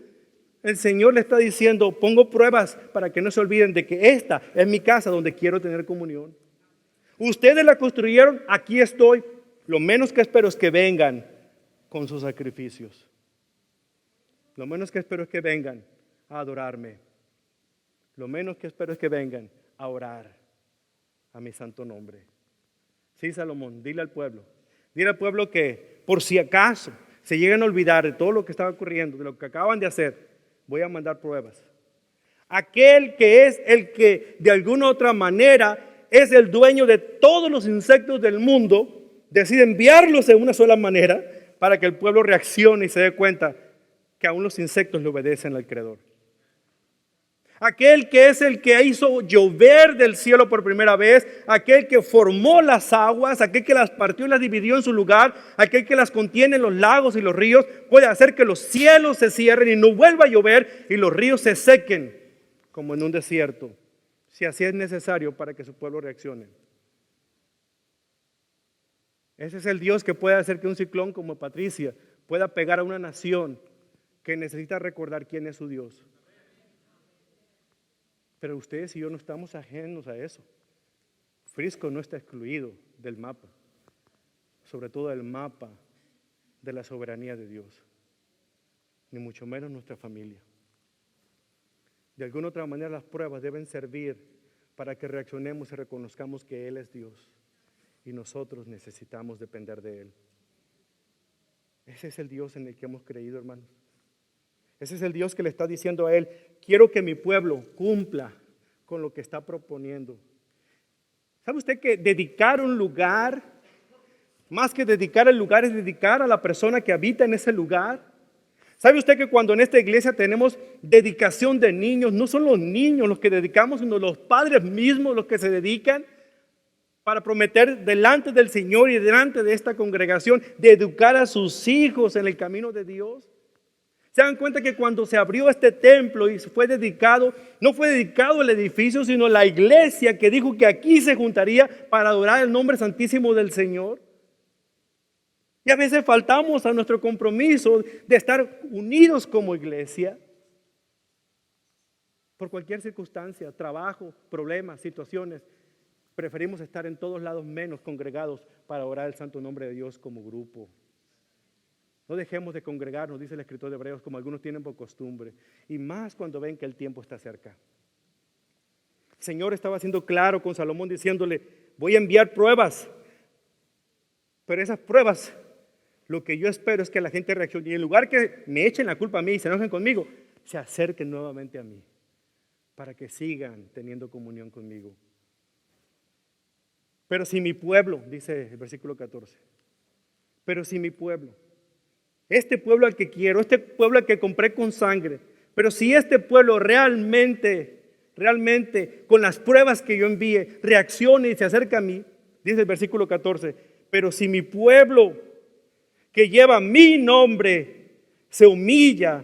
el Señor le está diciendo, pongo pruebas para que no se olviden de que esta es mi casa donde quiero tener comunión. Ustedes la construyeron, aquí estoy. Lo menos que espero es que vengan con sus sacrificios. Lo menos que espero es que vengan a adorarme. Lo menos que espero es que vengan a orar a mi santo nombre. Sí, Salomón, dile al pueblo que por si acaso se llegan a olvidar de todo lo que estaba ocurriendo, de lo que acaban de hacer, voy a mandar pruebas. Aquel que es el que de alguna otra manera es el dueño de todos los insectos del mundo, decide enviarlos de una sola manera para que el pueblo reaccione y se dé cuenta que aún los insectos le obedecen al Creador. Aquel que es el que hizo llover del cielo por primera vez, aquel que formó las aguas, aquel que las partió y las dividió en su lugar, aquel que las contiene en los lagos y los ríos, puede hacer que los cielos se cierren y no vuelva a llover y los ríos se sequen como en un desierto, si así es necesario para que su pueblo reaccione. Ese es el Dios que puede hacer que un ciclón como Patricia pueda pegar a una nación que necesita recordar quién es su Dios. Pero ustedes y yo no estamos ajenos a eso. Frisco no está excluido del mapa, sobre todo del mapa de la soberanía de Dios, ni mucho menos nuestra familia. De alguna otra manera las pruebas deben servir para que reaccionemos y reconozcamos que Él es Dios y nosotros necesitamos depender de Él. Ese es el Dios en el que hemos creído, hermanos. Ese es el Dios que le está diciendo a Él, quiero que mi pueblo cumpla con lo que está proponiendo. ¿Sabe usted que dedicar un lugar, más que dedicar el lugar, es dedicar a la persona que habita en ese lugar? ¿Sabe usted que cuando en esta iglesia tenemos dedicación de niños, no son los niños los que dedicamos, sino los padres mismos los que se dedican para prometer delante del Señor y delante de esta congregación de educar a sus hijos en el camino de Dios? ¿Se dan cuenta que cuando se abrió este templo y fue dedicado, no fue dedicado el edificio, sino la iglesia que dijo que aquí se juntaría para adorar el nombre santísimo del Señor? Y a veces faltamos a nuestro compromiso de estar unidos como iglesia por cualquier circunstancia, trabajo, problemas, situaciones. Preferimos estar en todos lados menos congregados para orar el santo nombre de Dios como grupo. No dejemos de congregarnos, dice el escritor de Hebreos, como algunos tienen por costumbre, y más cuando ven que el tiempo está cerca. El Señor estaba siendo claro con Salomón diciéndole, voy a enviar pruebas, pero esas pruebas, lo que yo espero es que la gente reaccione y en lugar que me echen la culpa a mí y se enojen conmigo, se acerquen nuevamente a mí para que sigan teniendo comunión conmigo. Pero si mi pueblo, dice el versículo 14, pero si mi pueblo, este pueblo al que quiero, este pueblo al que compré con sangre, pero si este pueblo realmente con las pruebas que yo envíe, reacciona y se acerca a mí, dice el versículo 14, pero si mi pueblo que lleva mi nombre se humilla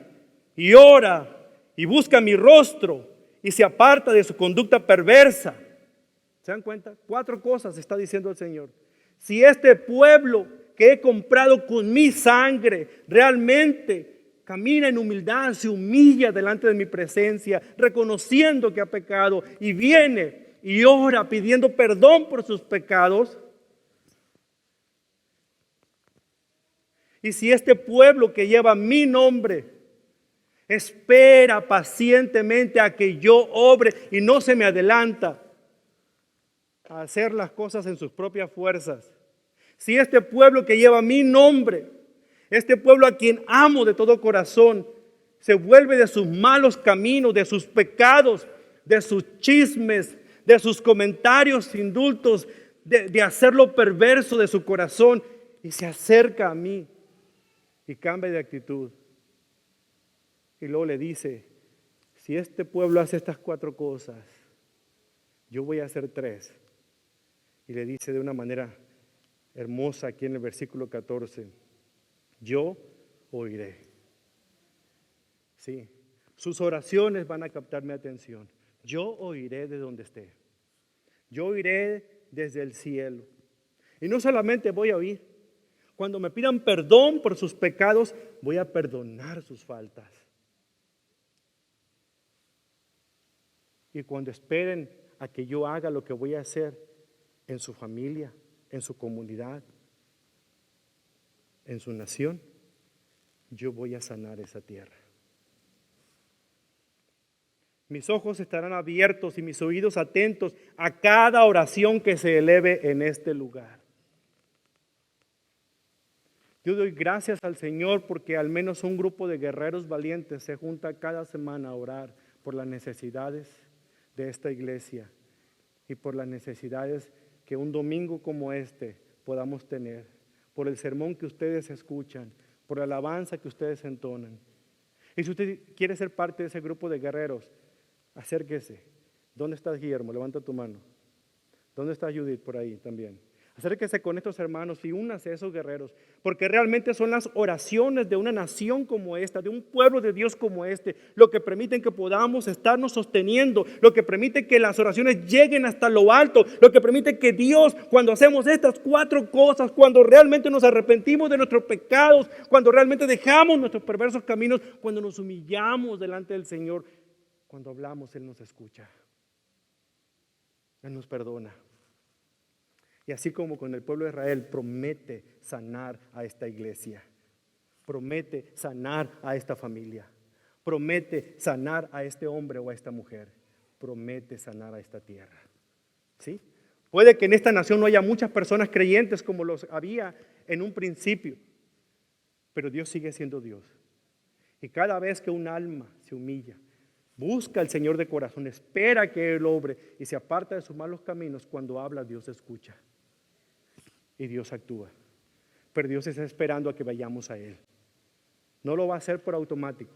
y ora y busca mi rostro y se aparta de su conducta perversa. ¿Se dan cuenta? 4 cosas está diciendo el Señor. Si este pueblo que he comprado con mi sangre realmente camina en humildad, se humilla delante de mi presencia, reconociendo que ha pecado y viene y ora pidiendo perdón por sus pecados. Y si este pueblo que lleva mi nombre Espera pacientemente a que yo obre y no se me adelanta a hacer las cosas en sus propias fuerzas. Si este pueblo que lleva mi nombre, este pueblo a quien amo de todo corazón, se vuelve de sus malos caminos, de sus pecados, de sus chismes, de sus comentarios indultos, de hacer lo perverso de su corazón y se acerca a mí y cambia de actitud. Y luego le dice, si este pueblo hace estas 4 cosas, yo voy a hacer 3. Y le dice de una manera hermosa aquí en el versículo 14, yo oiré. Sí, sus oraciones van a captar mi atención. Yo oiré de donde esté. Yo oiré desde el cielo. Y no solamente voy a oír. Cuando me pidan perdón por sus pecados, voy a perdonar sus faltas. Y cuando esperen a que yo haga lo que voy a hacer en su familia, en su comunidad, en su nación, yo voy a sanar esa tierra. Mis ojos estarán abiertos y mis oídos atentos a cada oración que se eleve en este lugar. Yo doy gracias al Señor porque al menos un grupo de guerreros valientes se junta cada semana a orar por las necesidades de esta iglesia y por las necesidades que un domingo como este podamos tener, por el sermón que ustedes escuchan, por la alabanza que ustedes entonan. Y si usted quiere ser parte de ese grupo de guerreros, acérquese. ¿Dónde estás, Guillermo? Levanta tu mano. ¿Dónde está Judith? Por ahí también. Acérquese con estos hermanos y únase a esos guerreros, porque realmente son las oraciones de una nación como esta, de un pueblo de Dios como este, lo que permiten que podamos estarnos sosteniendo, lo que permite que las oraciones lleguen hasta lo alto, lo que permite que Dios, cuando hacemos estas 4 cosas, cuando realmente nos arrepentimos de nuestros pecados, cuando realmente dejamos nuestros perversos caminos, cuando nos humillamos delante del Señor, cuando hablamos, Él nos escucha, Él nos perdona. Y así como con el pueblo de Israel, promete sanar a esta iglesia, promete sanar a esta familia, promete sanar a este hombre o a esta mujer, promete sanar a esta tierra. ¿Sí? Puede que en esta nación no haya muchas personas creyentes como los había en un principio, pero Dios sigue siendo Dios. Y cada vez que un alma se humilla, busca al Señor de corazón, espera que Él obre y se aparta de sus malos caminos, cuando habla, Dios escucha. Y Dios actúa. Pero Dios está esperando a que vayamos a Él. No lo va a hacer por automático,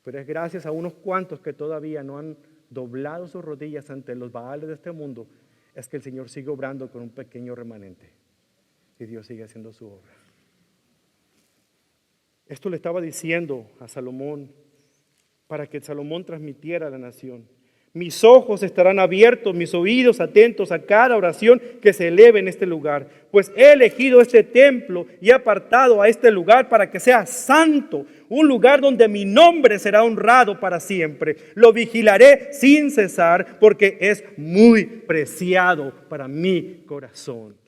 pero es gracias a unos cuantos que todavía no han doblado sus rodillas ante los baales de este mundo, es que el Señor sigue obrando con un pequeño remanente. Y Dios sigue haciendo su obra. Esto le estaba diciendo a Salomón para que Salomón transmitiera a la nación. Mis ojos estarán abiertos, mis oídos atentos a cada oración que se eleve en este lugar, pues he elegido este templo y he apartado a este lugar para que sea santo, un lugar donde mi nombre será honrado para siempre. Lo vigilaré sin cesar porque es muy preciado para mi corazón.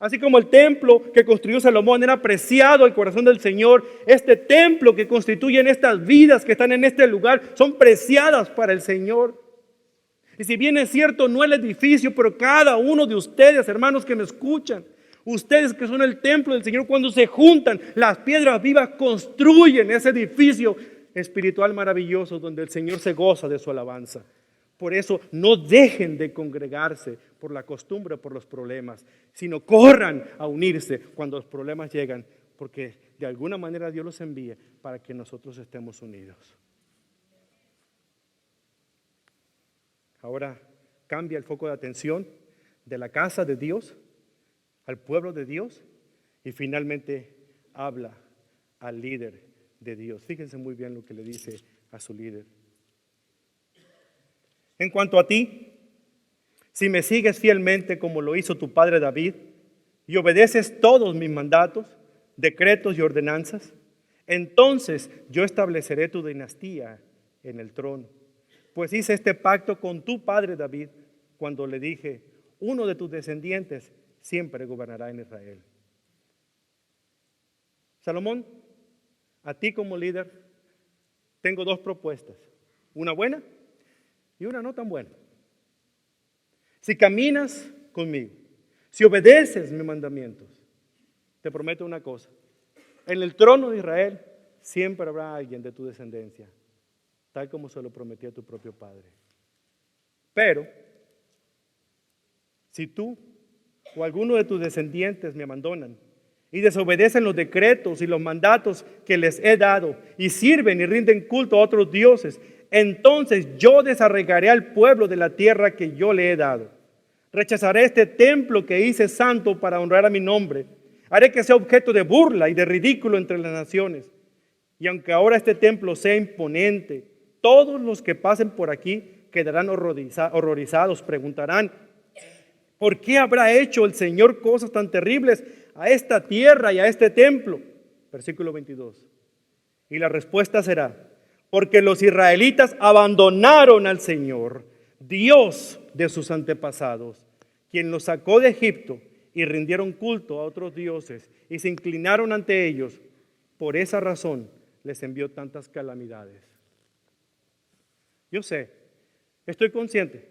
Así como el templo que construyó Salomón era preciado al corazón del Señor, este templo que constituyen estas vidas que están en este lugar son preciadas para el Señor. Y si bien es cierto, no el edificio, pero cada uno de ustedes, hermanos que me escuchan, ustedes que son el templo del Señor, cuando se juntan, las piedras vivas construyen ese edificio espiritual maravilloso donde el Señor se goza de su alabanza. Por eso no dejen de congregarse por la costumbre, por los problemas, sino corran a unirse cuando los problemas llegan, porque de alguna manera Dios los envía para que nosotros estemos unidos. Ahora cambia el foco de atención de la casa de Dios al pueblo de Dios y finalmente habla al líder de Dios. Fíjense muy bien lo que le dice a su líder. En cuanto a ti, si me sigues fielmente como lo hizo tu padre David y obedeces todos mis mandatos, decretos y ordenanzas, entonces yo estableceré tu dinastía en el trono. Pues hice este pacto con tu padre David cuando le dije, uno de tus descendientes siempre gobernará en Israel. Salomón a ti como líder, tengo dos propuestas. Una buena y una no tan buena. Si caminas conmigo, si obedeces mis mandamientos, te prometo una cosa. En el trono de Israel siempre habrá alguien de tu descendencia, tal como se lo prometí a tu propio padre. Pero, si tú o alguno de tus descendientes me abandonan y desobedecen los decretos y los mandatos que les he dado y sirven y rinden culto a otros dioses, entonces yo desarraigaré al pueblo de la tierra que yo le he dado. Rechazaré este templo que hice santo para honrar a mi nombre. Haré que sea objeto de burla y de ridículo entre las naciones. Y aunque ahora este templo sea imponente, todos los que pasen por aquí quedarán horrorizados, preguntarán: ¿por qué habrá hecho el Señor cosas tan terribles a esta tierra y a este templo? Versículo 22. Y la respuesta será: porque los israelitas abandonaron al Señor, Dios de sus antepasados, quien los sacó de Egipto, y rindieron culto a otros dioses y se inclinaron ante ellos. Por esa razón les envió tantas calamidades. Yo sé, estoy consciente,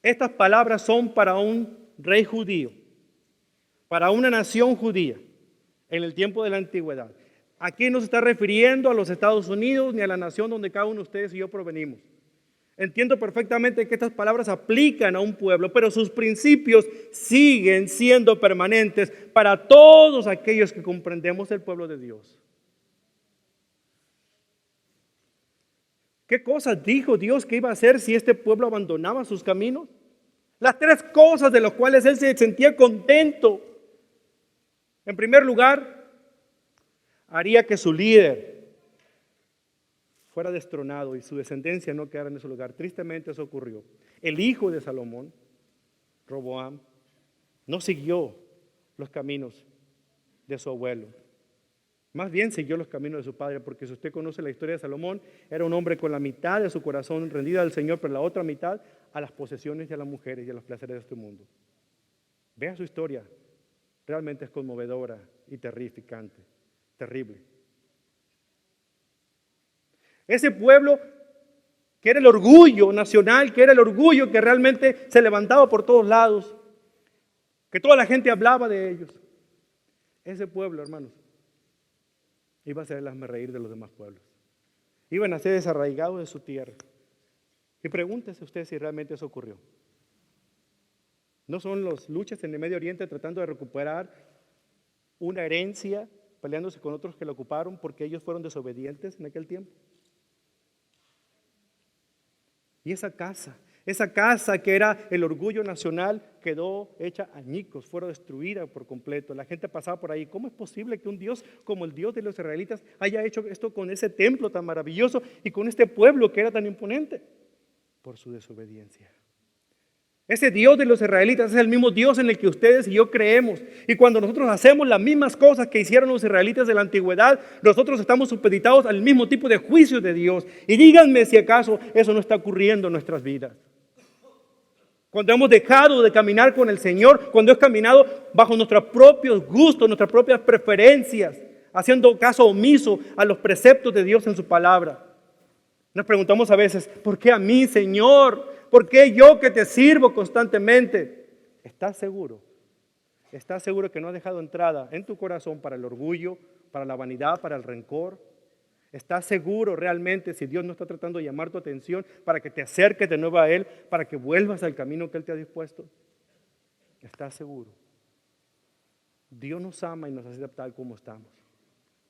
estas palabras son para un rey judío, para una nación judía en el tiempo de la antigüedad. Aquí no se está refiriendo a los Estados Unidos ni a la nación donde cada uno de ustedes y yo provenimos. Entiendo perfectamente que estas palabras aplican a un pueblo, pero sus principios siguen siendo permanentes para todos aquellos que comprendemos el pueblo de Dios. ¿Qué cosas dijo Dios que iba a hacer si este pueblo abandonaba sus caminos? Las tres cosas de las cuales él se sentía contento. En primer lugar, haría que su líder fuera destronado y su descendencia no quedara en ese lugar. Tristemente eso ocurrió. El hijo de Salomón, Roboam, no siguió los caminos de su abuelo. Más bien siguió los caminos de su padre, porque si usted conoce la historia de Salomón, era un hombre con la mitad de su corazón rendida al Señor, pero la otra mitad a las posesiones y a las mujeres y a los placeres de este mundo. Vea su historia. Realmente es conmovedora y terrificante, terrible. Ese pueblo que era el orgullo nacional, que era el orgullo que realmente se levantaba por todos lados, que toda la gente hablaba de ellos. Ese pueblo, hermanos, iba a ser el hazmerreír de los demás pueblos. Iban a ser desarraigados de su tierra. Y pregúntese usted si realmente eso ocurrió. ¿No son las luchas en el Medio Oriente tratando de recuperar una herencia, peleándose con otros que la ocuparon porque ellos fueron desobedientes en aquel tiempo? Y esa casa que era el orgullo nacional, quedó hecha añicos, fue destruida por completo. La gente pasaba por ahí. ¿Cómo es posible que un Dios como el Dios de los israelitas haya hecho esto con ese templo tan maravilloso y con este pueblo que era tan imponente? Por su desobediencia. Ese Dios de los israelitas es el mismo Dios en el que ustedes y yo creemos. Y cuando nosotros hacemos las mismas cosas que hicieron los israelitas de la antigüedad, nosotros estamos supeditados al mismo tipo de juicio de Dios. Y díganme si acaso eso no está ocurriendo en nuestras vidas. Cuando hemos dejado de caminar con el Señor, cuando hemos caminado bajo nuestros propios gustos, nuestras propias preferencias, haciendo caso omiso a los preceptos de Dios en su palabra. Nos preguntamos a veces: ¿por qué a mí, Señor? ¿Por qué yo que te sirvo constantemente? ¿Estás seguro? ¿Estás seguro que no has dejado entrada en tu corazón para el orgullo, para la vanidad, para el rencor? ¿Estás seguro realmente si Dios no está tratando de llamar tu atención para que te acerques de nuevo a Él, para que vuelvas al camino que Él te ha dispuesto? ¿Estás seguro? Dios nos ama y nos acepta tal como estamos,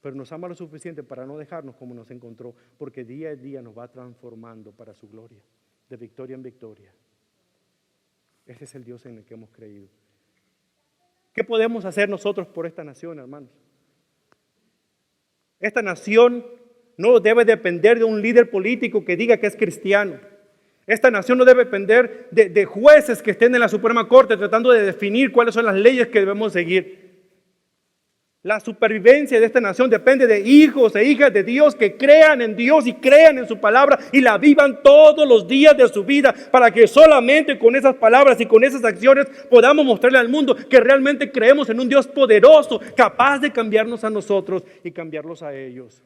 pero nos ama lo suficiente para no dejarnos como nos encontró, porque día a día nos va transformando para su gloria, de victoria en victoria. Ese es el Dios en el que hemos creído. ¿Qué podemos hacer nosotros por esta nación, hermanos? Esta nación no debe depender de un líder político que diga que es cristiano. Esta nación no debe depender de jueces que estén en la Suprema Corte tratando de definir cuáles son las leyes que debemos seguir. La supervivencia de esta nación depende de hijos e hijas de Dios que crean en Dios y crean en su palabra y la vivan todos los días de su vida, para que solamente con esas palabras y con esas acciones podamos mostrarle al mundo que realmente creemos en un Dios poderoso, capaz de cambiarnos a nosotros y cambiarlos a ellos.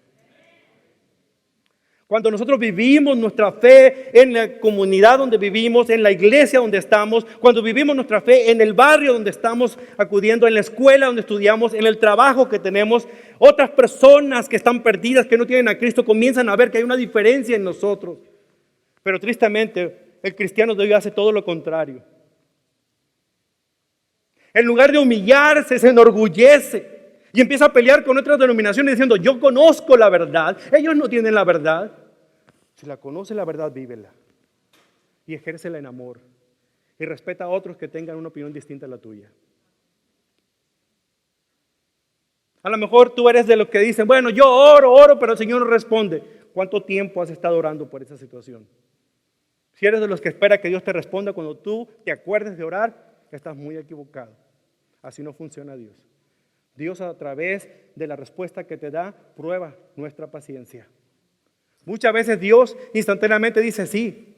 Cuando nosotros vivimos nuestra fe en la comunidad donde vivimos, en la iglesia donde estamos, cuando vivimos nuestra fe en el barrio donde estamos acudiendo, en la escuela donde estudiamos, en el trabajo que tenemos, otras personas que están perdidas, que no tienen a Cristo, comienzan a ver que hay una diferencia en nosotros. Pero tristemente, el cristiano de hoy hace todo lo contrario. En lugar de humillarse, se enorgullece y empieza a pelear con otras denominaciones diciendo, yo conozco la verdad, ellos no tienen la verdad. Si la conoce la verdad, vívela y ejércela en amor y respeta a otros que tengan una opinión distinta a la tuya. A lo mejor tú eres de los que dicen, bueno, yo oro, pero el Señor no responde. ¿Cuánto tiempo has estado orando por esa situación? Si eres de los que espera que Dios te responda cuando tú te acuerdes de orar, estás muy equivocado. Así no funciona Dios. Dios, a través de la respuesta que te da, prueba nuestra paciencia. Muchas veces Dios instantáneamente dice sí,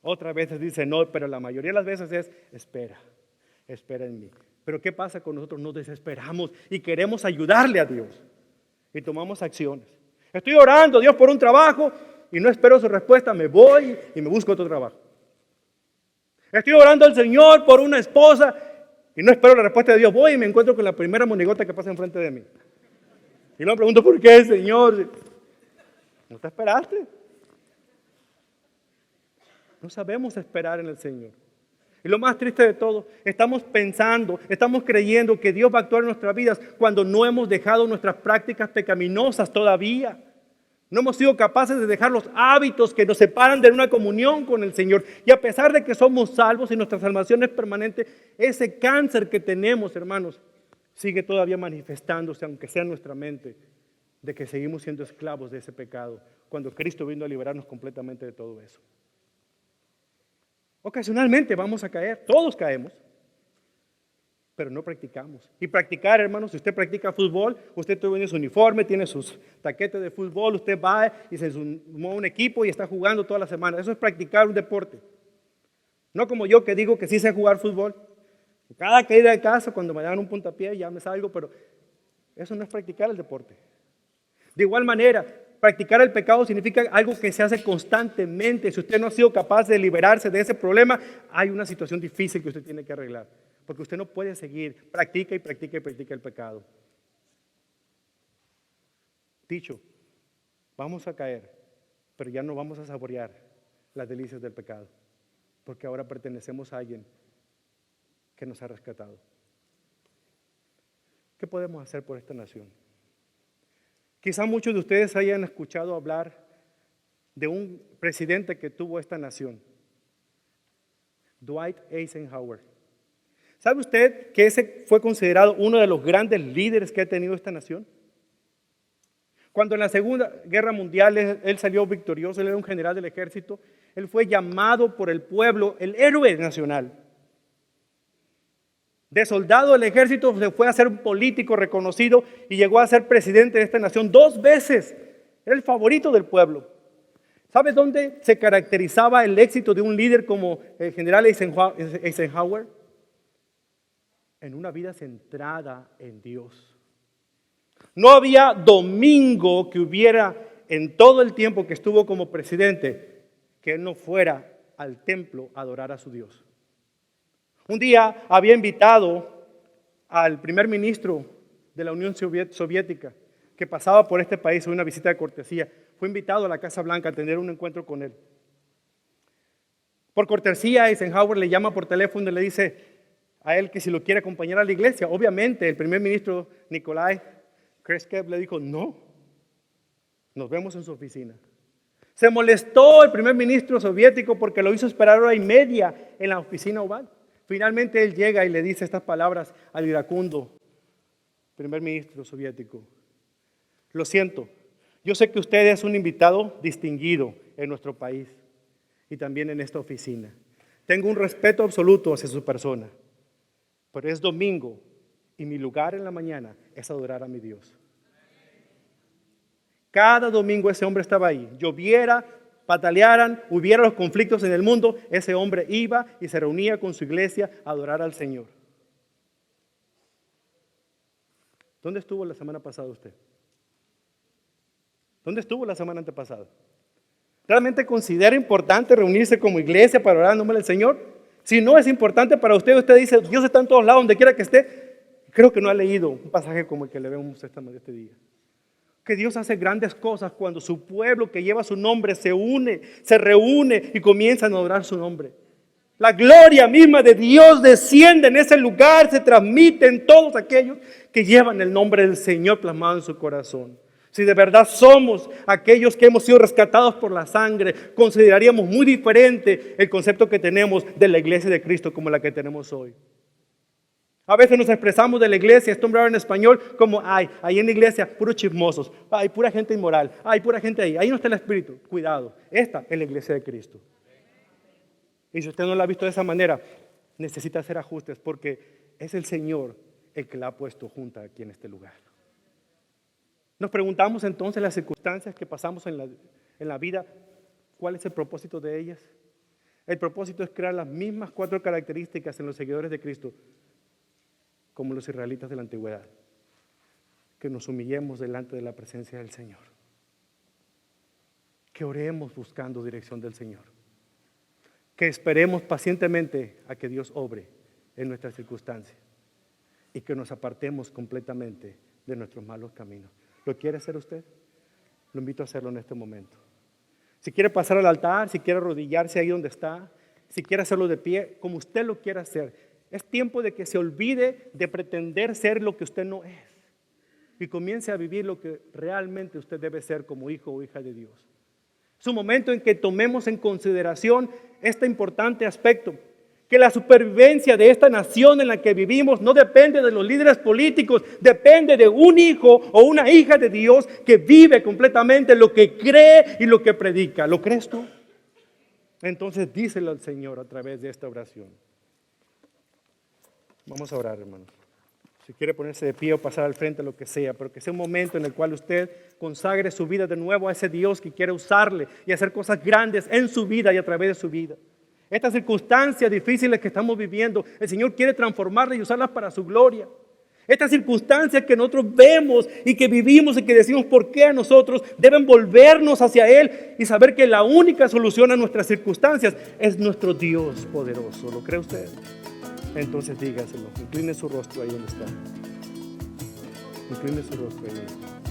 otras veces dice no, pero la mayoría de las veces es espera en mí. Pero ¿qué pasa con nosotros? Nos desesperamos y queremos ayudarle a Dios y tomamos acciones. Estoy orando a Dios por un trabajo y no espero su respuesta, me voy y me busco otro trabajo. Estoy orando al Señor por una esposa y no espero la respuesta de Dios, voy y me encuentro con la primera monigota que pasa enfrente de mí. Y luego me pregunto, ¿por qué, Señor? ¿No te esperaste? No sabemos esperar en el Señor. Y lo más triste de todo, estamos pensando, estamos creyendo que Dios va a actuar en nuestras vidas cuando no hemos dejado nuestras prácticas pecaminosas todavía. No hemos sido capaces de dejar los hábitos que nos separan de una comunión con el Señor. Y a pesar de que somos salvos y nuestra salvación es permanente, ese cáncer que tenemos, hermanos, sigue todavía manifestándose, aunque sea en nuestra mente, de que seguimos siendo esclavos de ese pecado, cuando Cristo vino a liberarnos completamente de todo eso. Ocasionalmente vamos a caer, todos caemos, pero no practicamos. Y practicar, hermanos, si usted practica fútbol, usted tiene su uniforme, tiene sus taquetes de fútbol, usted va y se sumó a un equipo y está jugando toda la semana. Eso es practicar un deporte. No como yo que digo que sí sé jugar fútbol. Cada caída de casa, cuando me dan un puntapié, ya me salgo, pero eso no es practicar el deporte. De igual manera, practicar el pecado significa algo que se hace constantemente. Si usted no ha sido capaz de liberarse de ese problema, hay una situación difícil que usted tiene que arreglar. Porque usted no puede seguir, practica el pecado. Dicho, vamos a caer, pero ya no vamos a saborear las delicias del pecado. Porque ahora pertenecemos a alguien que nos ha rescatado. ¿Qué podemos hacer por esta nación? Quizá muchos de ustedes hayan escuchado hablar de un presidente que tuvo esta nación, Dwight Eisenhower. ¿Sabe usted que ese fue considerado uno de los grandes líderes que ha tenido esta nación? Cuando en la Segunda Guerra Mundial él salió victorioso, él era un general del ejército, él fue llamado por el pueblo el héroe nacional. De soldado del ejército se fue a ser un político reconocido y llegó a ser presidente de esta nación 2 veces. Era el favorito del pueblo. ¿Sabes dónde se caracterizaba el éxito de un líder como el general Eisenhower? En una vida centrada en Dios. No había domingo que hubiera en todo el tiempo que estuvo como presidente que él no fuera al templo a adorar a su Dios. Un día había invitado al primer ministro de la Unión Soviética que pasaba por este país en una visita de cortesía. Fue invitado a la Casa Blanca a tener un encuentro con él. Por cortesía, Eisenhower le llama por teléfono y le dice a él que si lo quiere acompañar a la iglesia. Obviamente, el primer ministro Nikolai Khrushchev le dijo, no, nos vemos en su oficina. Se molestó el primer ministro soviético porque lo hizo esperar 1:30 en la oficina oval. Finalmente él llega y le dice estas palabras al iracundo primer ministro soviético. Lo siento, yo sé que usted es un invitado distinguido en nuestro país y también en esta oficina. Tengo un respeto absoluto hacia su persona, pero es domingo y mi lugar en la mañana es adorar a mi Dios. Cada domingo ese hombre estaba ahí. Lloviera, patalearan, hubiera los conflictos en el mundo, ese hombre iba y se reunía con su iglesia a adorar al Señor. ¿Dónde estuvo la semana pasada usted? ¿Dónde estuvo la semana antepasada? ¿Realmente considera importante reunirse como iglesia para orar en nombre del Señor? Si no es importante para usted, usted dice, Dios está en todos lados, donde quiera que esté. Creo que no ha leído un pasaje como el que le vemos este día. Que Dios hace grandes cosas cuando su pueblo que lleva su nombre se une, se reúne y comienzan a adorar su nombre. La gloria misma de Dios desciende en ese lugar, se transmite en todos aquellos que llevan el nombre del Señor plasmado en su corazón. Si de verdad somos aquellos que hemos sido rescatados por la sangre, consideraríamos muy diferente el concepto que tenemos de la iglesia de Cristo como la que tenemos hoy. A veces nos expresamos de la iglesia, esto nombrado en español, como, ay, ahí en la iglesia, puros chismosos, ay, pura gente inmoral, ay, pura gente ahí no está el Espíritu. Cuidado, esta es la iglesia de Cristo. Y si usted no la ha visto de esa manera, necesita hacer ajustes porque es el Señor el que la ha puesto junta aquí en este lugar. Nos preguntamos entonces las circunstancias que pasamos en la vida, ¿cuál es el propósito de ellas? El propósito es crear las mismas 4 características en los seguidores de Cristo como los israelitas de la antigüedad, que nos humillemos delante de la presencia del Señor, que oremos buscando dirección del Señor, que esperemos pacientemente a que Dios obre en nuestras circunstancias y que nos apartemos completamente de nuestros malos caminos. ¿Lo quiere hacer usted? Lo invito a hacerlo en este momento. Si quiere pasar al altar, si quiere arrodillarse ahí donde está, si quiere hacerlo de pie, como usted lo quiera hacer. Es tiempo de que se olvide de pretender ser lo que usted no es y comience a vivir lo que realmente usted debe ser como hijo o hija de Dios. Es un momento en que tomemos en consideración este importante aspecto, que la supervivencia de esta nación en la que vivimos no depende de los líderes políticos, depende de un hijo o una hija de Dios que vive completamente lo que cree y lo que predica. ¿Lo crees tú? Entonces díselo al Señor a través de esta oración. Vamos a orar, hermanos. Si quiere ponerse de pie o pasar al frente, lo que sea, pero que sea un momento en el cual usted consagre su vida de nuevo a ese Dios que quiere usarle y hacer cosas grandes en su vida y a través de su vida. Estas circunstancias difíciles que estamos viviendo, el Señor quiere transformarlas y usarlas para su gloria. Estas circunstancias que nosotros vemos y que vivimos y que decimos por qué a nosotros, deben volvernos hacia Él y saber que la única solución a nuestras circunstancias es nuestro Dios poderoso. ¿Lo cree usted? Entonces dígaselo, incline su rostro ahí donde está. Incline su rostro ahí.